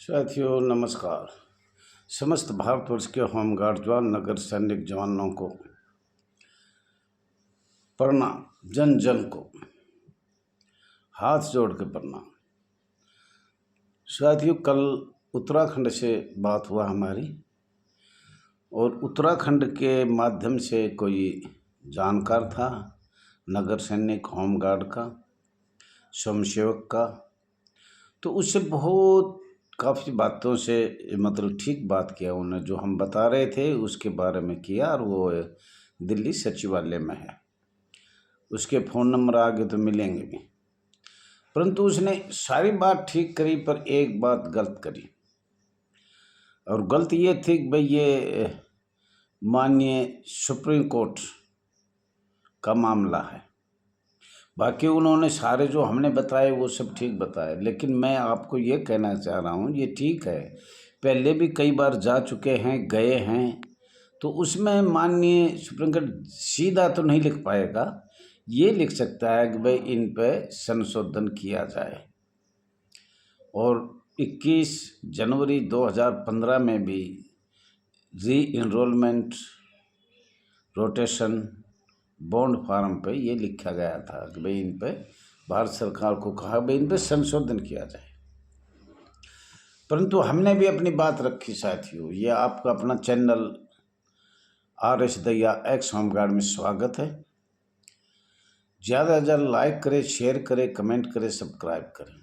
साथियों नमस्कार। समस्त भारतवर्ष के होमगार्ड जवान नगर सैनिक जवानों को प्रणाम, जन जन को हाथ जोड़ के प्रणाम। साथियों कल उत्तराखंड से बात हुआ हमारी, और उत्तराखंड के माध्यम से कोई जानकार था नगर सैनिक होमगार्ड का, स्वयंसेवक का, तो उससे बहुत काफ़ी बातों से मतलब ठीक बात किया उन्होंने। जो हम बता रहे थे उसके बारे में किया, और वो दिल्ली सचिवालय में है। उसके फ़ोन नंबर आगे तो मिलेंगे भी, परंतु उसने सारी बात ठीक करी पर एक बात गलत करी। और गलत ये थी कि भाई ये माननीय सुप्रीम कोर्ट का मामला है। बाकी उन्होंने सारे जो हमने बताए वो सब ठीक बताए, लेकिन मैं आपको ये कहना चाह रहा हूँ ये ठीक है, पहले भी कई बार जा चुके हैं, गए हैं, तो उसमें माननीय सुप्रीम कोर्ट सीधा तो नहीं लिख पाएगा, ये लिख सकता है कि भाई इन पे संशोधन किया जाए। और 21 जनवरी 2015 में भी री इनरोलमेंट रोटेशन बॉन्ड फार्म पे ये लिखा गया था कि भाई इन पे भारत सरकार को कहा भाई इन पे संशोधन किया जाए। परंतु हमने भी अपनी बात रखी साथियों। ये आपका अपना channel RS Dahiya x home guard में स्वागत है। ज़्यादा से ज़्यादा लाइक करें, शेयर करें, कमेंट करें, सब्सक्राइब करें।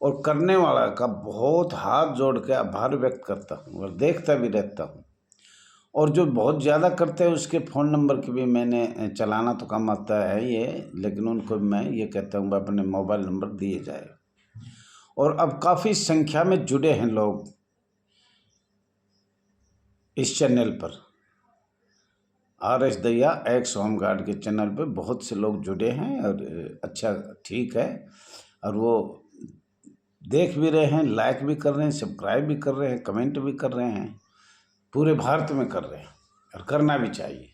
और करने वाला का बहुत हाथ जोड़ के आभार व्यक्त करता हूँ और देखता भी रहता हूँ। और जो बहुत ज़्यादा करते हैं उसके फ़ोन नंबर की भी मैंने चलाना तो कम आता है ये, लेकिन उनको मैं ये कहता हूँ अपने मोबाइल नंबर दिए जाए। और अब काफ़ी संख्या में जुड़े हैं लोग इस चैनल पर, RS दहिया एक्स होमगार्ड के चैनल पे बहुत से लोग जुड़े हैं, और अच्छा ठीक है। और वो देख भी रहे हैं, लाइक भी कर रहे हैं, सब्सक्राइब भी कर रहे हैं, कमेंट भी कर रहे हैं, पूरे भारत में कर रहे हैं, और करना भी चाहिए।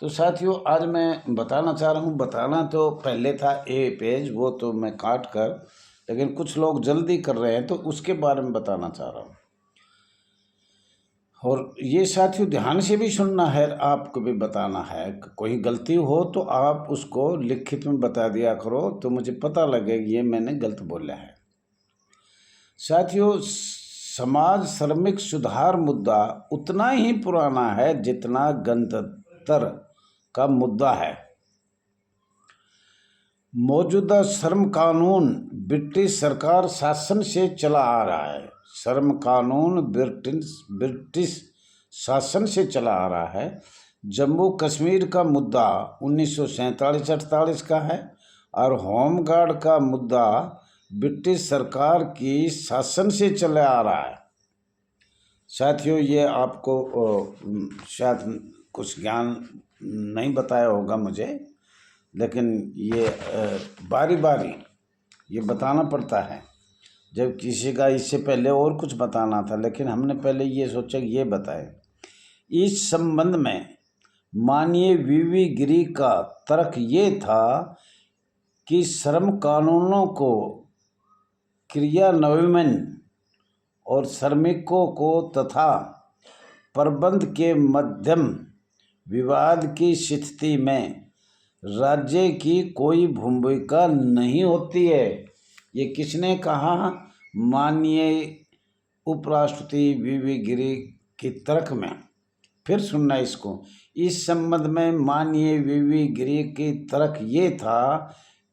तो साथियों आज मैं बताना चाह रहा हूँ, बताना तो पहले था ए पेज, वो तो मैं काट कर, लेकिन कुछ लोग जल्दी कर रहे हैं तो उसके बारे में बताना चाह रहा हूँ। और ये साथियों ध्यान से भी सुनना है, आपको भी बताना है। कोई गलती हो तो आप उसको लिखित में बता दिया करो, तो मुझे पता लगे ये मैंने गलत बोला है। साथियों समाज श्रमिक सुधार मुद्दा उतना ही पुराना है जितना गणतंत्र का मुद्दा है। मौजूदा श्रम कानून ब्रिटिश सरकार शासन से चला आ रहा है। श्रम कानून ब्रिटिश शासन से चला आ रहा है। जम्मू कश्मीर का मुद्दा 1947-48 का है, और होमगार्ड का मुद्दा ब्रिटिश सरकार की शासन से चला आ रहा है। साथियों ये आपको शायद कुछ ज्ञान नहीं बताया होगा मुझे, लेकिन ये बारी बारी ये बताना पड़ता है। जब किसी का इससे पहले और कुछ बताना था, लेकिन हमने पहले ये सोचा कि ये बताए। इस संबंध में माननीय VV गिरी का तर्क ये था कि श्रम कानूनों को क्रियान्वयन और श्रमिकों को तथा प्रबंध के मध्यम विवाद की स्थिति में राज्य की कोई भूमिका नहीं होती है। ये किसने कहा? माननीय उपराष्ट्रपति VV गिरी के तर्क में। फिर सुनना इसको। इस संबंध में माननीय VV गिरी की तर्क ये था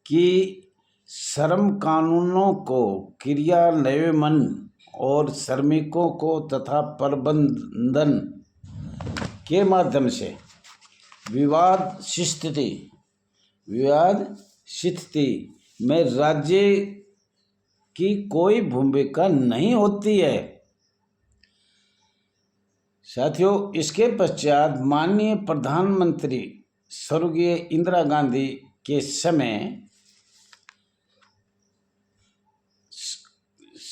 कि श्रम कानूनों को क्रियान्वयन और श्रमिकों को तथा प्रबंधन के माध्यम से विवाद स्थिति में राज्य की कोई भूमिका नहीं होती है। साथियों इसके पश्चात माननीय प्रधानमंत्री स्वर्गीय इंदिरा गांधी के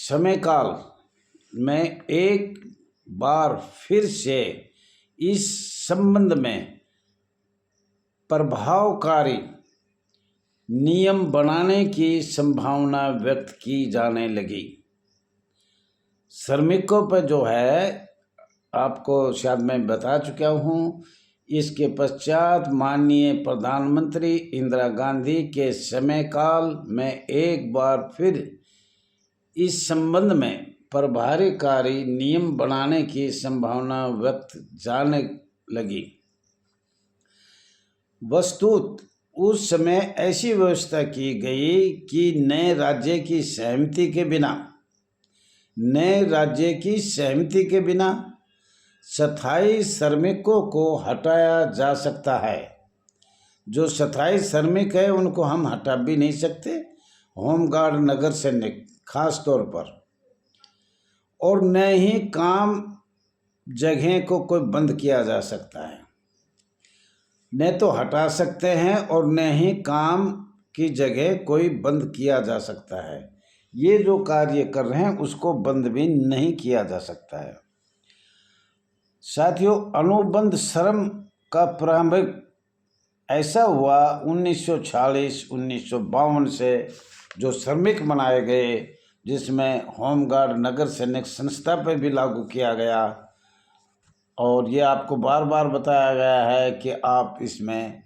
समयकाल में एक बार फिर से इस संबंध में प्रभावकारी नियम बनाने की संभावना व्यक्त की जाने लगी। श्रमिकों पर जो है आपको शायद मैं बता चुका हूँ। इसके पश्चात माननीय प्रधानमंत्री इंदिरा गांधी के समयकाल में एक बार फिर इस संबंध में प्रभारीकारी नियम बनाने की संभावना व्यक्त जाने लगी। वस्तुत उस समय ऐसी व्यवस्था की गई कि नए राज्य की सहमति के बिना स्थायी श्रमिकों को हटाया जा सकता है। जो स्थायी श्रमिक है उनको हम हटा भी नहीं सकते, होमगार्ड, नगर सैनिक खास तौर पर, और न ही काम जगह को कोई बंद किया जा सकता है। न तो हटा सकते हैं और न ही काम की जगह कोई बंद किया जा सकता है। ये जो कार्य कर रहे हैं उसको बंद भी नहीं किया जा सकता है। साथियों, अनुबंध श्रम का प्रारंभिक ऐसा हुआ 1946-1952 से जो श्रमिक बनाए गए, जिसमें होमगार्ड, नगर सैनिक संस्था पर भी लागू किया गया। और ये आपको बार बार बताया गया है कि आप इसमें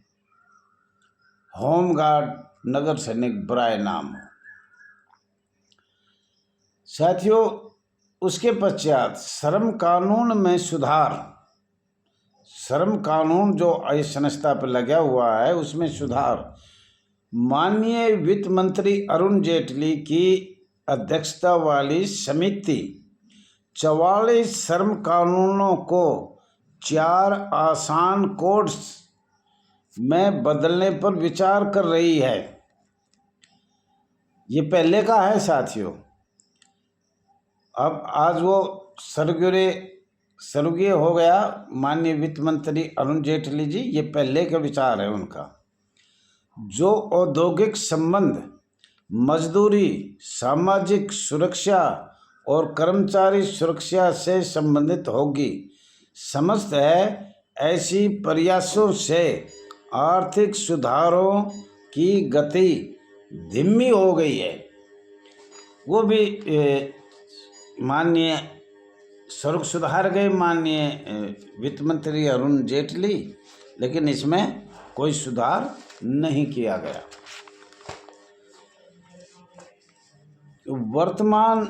होमगार्ड, नगर सैनिक बराए नाम हो। साथियों, उसके पश्चात श्रम कानून में सुधार, श्रम कानून जो इस संस्था पर लगा हुआ है उसमें सुधार, माननीय वित्त मंत्री अरुण जेटली की अध्यक्षता वाली समिति 44 श्रम कानूनों को 4 आसान कोड्स में बदलने पर विचार कर रही है। ये पहले का है साथियों। अब आज वो स्वर्गीय हो गया माननीय वित्त मंत्री अरुण जेटली जी, ये पहले का विचार है उनका। जो औद्योगिक संबंध, मजदूरी, सामाजिक सुरक्षा और कर्मचारी सुरक्षा से संबंधित होगी। समझते है ऐसी प्रयासों से आर्थिक सुधारों की गति धीमी हो गई है। वो भी माननीय स्वर्ग सुधार गए माननीय वित्त मंत्री अरुण जेटली, लेकिन इसमें कोई सुधार नहीं किया गया। वर्तमान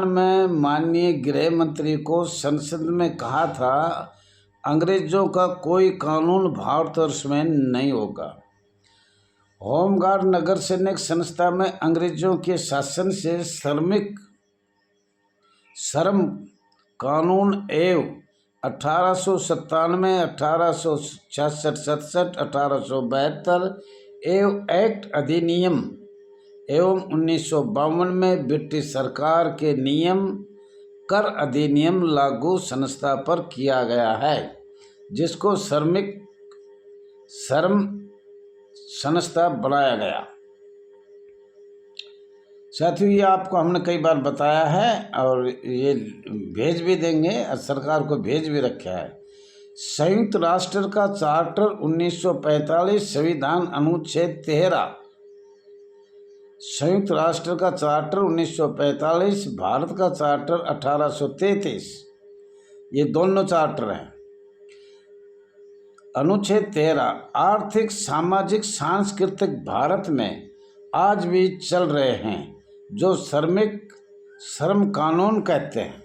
में माननीय गृह मंत्री को संसद में कहा था, अंग्रेजों का कोई कानून भारतवर्ष में नहीं होगा। होमगार्ड, नगर सैनिक संस्था में अंग्रेजों के शासन से श्रम कानून एवं 1897, 1866, 1872 एवं एक्ट अधिनियम एवं 1952 में ब्रिटिश सरकार के नियम कर अधिनियम लागू संस्था पर किया गया है, जिसको श्रम संस्था बनाया गया। साथियों, ये आपको हमने कई बार बताया है और ये भेज भी देंगे, सरकार को भेज भी रखा है। संयुक्त राष्ट्र का चार्टर 1945 संविधान अनुच्छेद 13, संयुक्त राष्ट्र का चार्टर 1945, भारत का चार्टर 1833, ये दोनों चार्टर हैं। अनुच्छेद 13 आर्थिक, सामाजिक, सांस्कृतिक भारत में आज भी चल रहे हैं, जो श्रम कानून कहते हैं,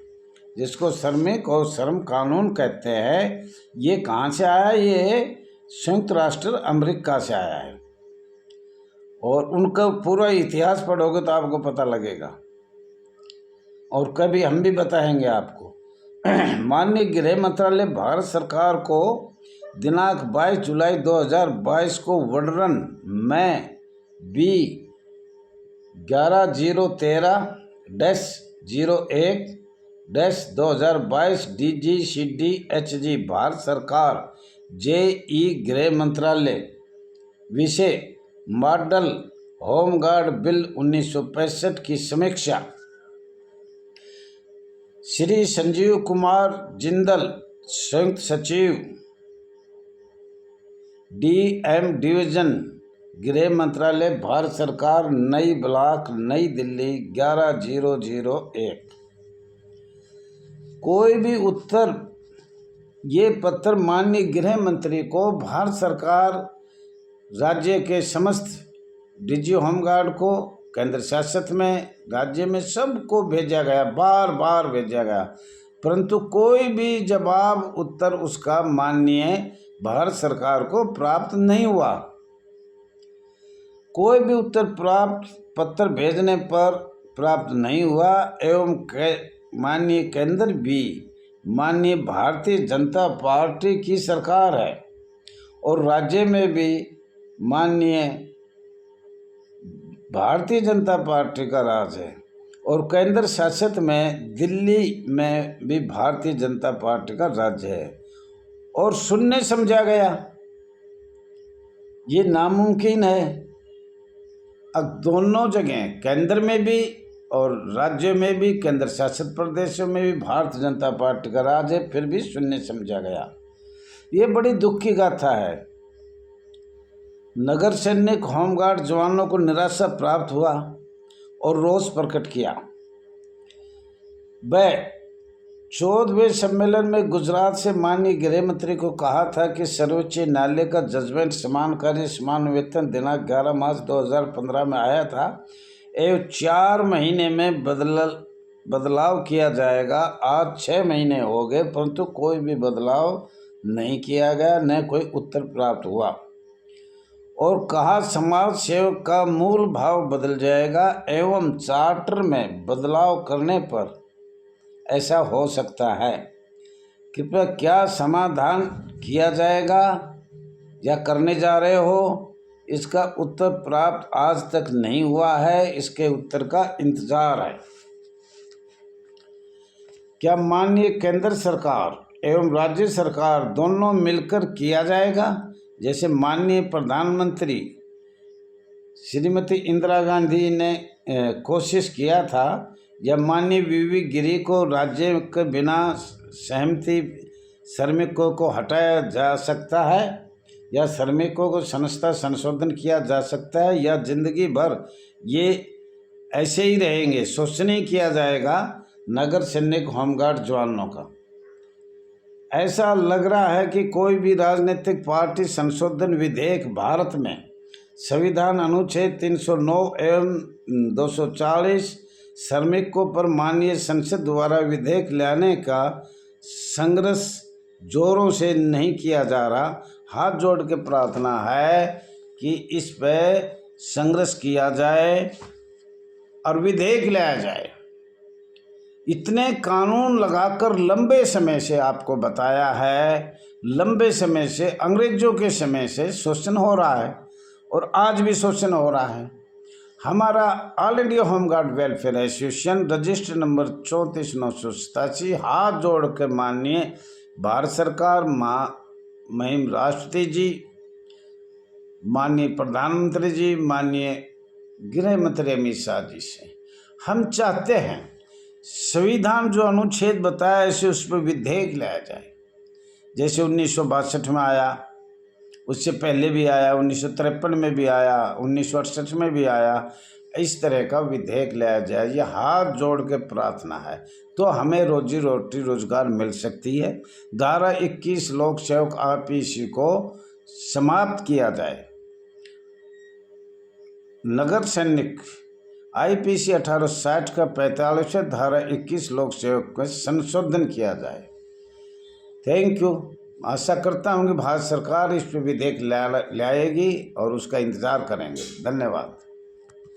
जिसको श्रमिक और श्रम कानून कहते हैं। ये कहाँ से आया? ये संयुक्त राष्ट्र अमेरिका से आया है और उनका पूरा इतिहास पढ़ोगे तो आपको पता लगेगा, और कभी हम भी बताएंगे आपको। माननीय गृह मंत्रालय भारत सरकार को दिनांक 22 जुलाई 2022 को वर्डन में बी 11013-01-2022 DGCDHG भारत सरकार JE गृह मंत्रालय विषय मॉडल होमगार्ड बिल 1965 की समीक्षा। श्री संजीव कुमार जिंदल, संयुक्त सचिव DM डिवीजन, गृह मंत्रालय, भारत सरकार, नई ब्लॉक, नई दिल्ली 11001। कोई भी उत्तर, ये पत्र माननीय गृह मंत्री को, भारत सरकार, राज्य के समस्त डीजी होमगार्ड को, केंद्र शासित में राज्य में सबको भेजा गया, बार बार भेजा गया, परंतु कोई भी जवाब उत्तर उसका माननीय भारत सरकार को प्राप्त नहीं हुआ। कोई भी उत्तर पत्र भेजने पर प्राप्त नहीं हुआ एवं माननीय केंद्र भी माननीय भारतीय जनता पार्टी की सरकार है और राज्य में भी माननीय भारतीय जनता पार्टी का राज है और केंद्र शासित में दिल्ली में भी भारतीय जनता पार्टी का राज्य है और शून्य समझा गया। ये नामुमकिन है। अब दोनों जगह, केंद्र में भी और राज्य में भी, केंद्र शासित प्रदेशों में भी भारतीय जनता पार्टी का राज है, फिर भी शून्य समझा गया। ये बड़ी दुख की गाथा है। नगर सैनिक होमगार्ड जवानों को निराशा प्राप्त हुआ और रोष प्रकट किया। वह 14वें सम्मेलन में गुजरात से माननीय गृह मंत्री को कहा था कि सर्वोच्च न्यायालय का जजमेंट समान कार्य समान वेतन दिनांक 11 मार्च 2015 में आया था एवं 4 महीने में बदलाव किया जाएगा। आज 6 महीने हो गए परंतु कोई भी बदलाव नहीं किया गया, न कोई उत्तर प्राप्त हुआ और कहा समाज सेवक का मूल भाव बदल जाएगा एवं चार्टर में बदलाव करने पर ऐसा हो सकता है। कृपया क्या समाधान किया जाएगा या करने जा रहे हो, इसका उत्तर प्राप्त आज तक नहीं हुआ है। इसके उत्तर का इंतजार है। क्या माननीय केंद्र सरकार एवं राज्य सरकार दोनों मिलकर किया जाएगा, जैसे माननीय प्रधानमंत्री श्रीमती इंदिरा गांधी ने कोशिश किया था, या माननीय वीवी गिरी को राज्य के बिना सहमति श्रमिकों को हटाया जा सकता है, या श्रमिकों को संस्था संशोधन किया जा सकता है, या जिंदगी भर ये ऐसे ही रहेंगे, शोषण ही किया जाएगा नगर सैनिक होमगार्ड जवानों का। ऐसा लग रहा है कि कोई भी राजनीतिक पार्टी संशोधन विधेयक भारत में संविधान अनुच्छेद 309 एवं 240 श्रमिकों पर माननीय संसद द्वारा विधेयक लाने का संघर्ष जोरों से नहीं किया जा रहा। हाथ जोड़ के प्रार्थना है कि इस पे संघर्ष किया जाए और विधेयक लाया जाए। इतने कानून लगाकर लंबे समय से आपको बताया है, लंबे समय से अंग्रेजों के समय से शोषण हो रहा है और आज भी शोषण हो रहा है। हमारा all India home guard welfare association register number 34,987 हाथ जोड़ कर माननीय भारत सरकार, महिम राष्ट्रपति जी, माननीय प्रधानमंत्री जी, माननीय गृह मंत्री अमित शाह जी से हम चाहते हैं संविधान जो अनुच्छेद बताया ऐसे उस पर विधेयक लाया जाए। जैसे 1962 में आया, उससे पहले भी आया, 1953 में भी आया, 1968 में भी आया, इस तरह का विधेयक लाया जाए। ये हाथ जोड़ के प्रार्थना है तो हमें रोजी रोटी रोजगार मिल सकती है। धारा 21 लोक सेवक आईपीसी को समाप्त किया जाए। नगर सैनिक आईपीसी 1860 का 45 से धारा 21 लोक सेवक में संशोधन किया जाए। Thank you. आशा करता हूँ कि भारत सरकार इस पर विधेयक लाएगी और उसका इंतज़ार करेंगे। धन्यवाद।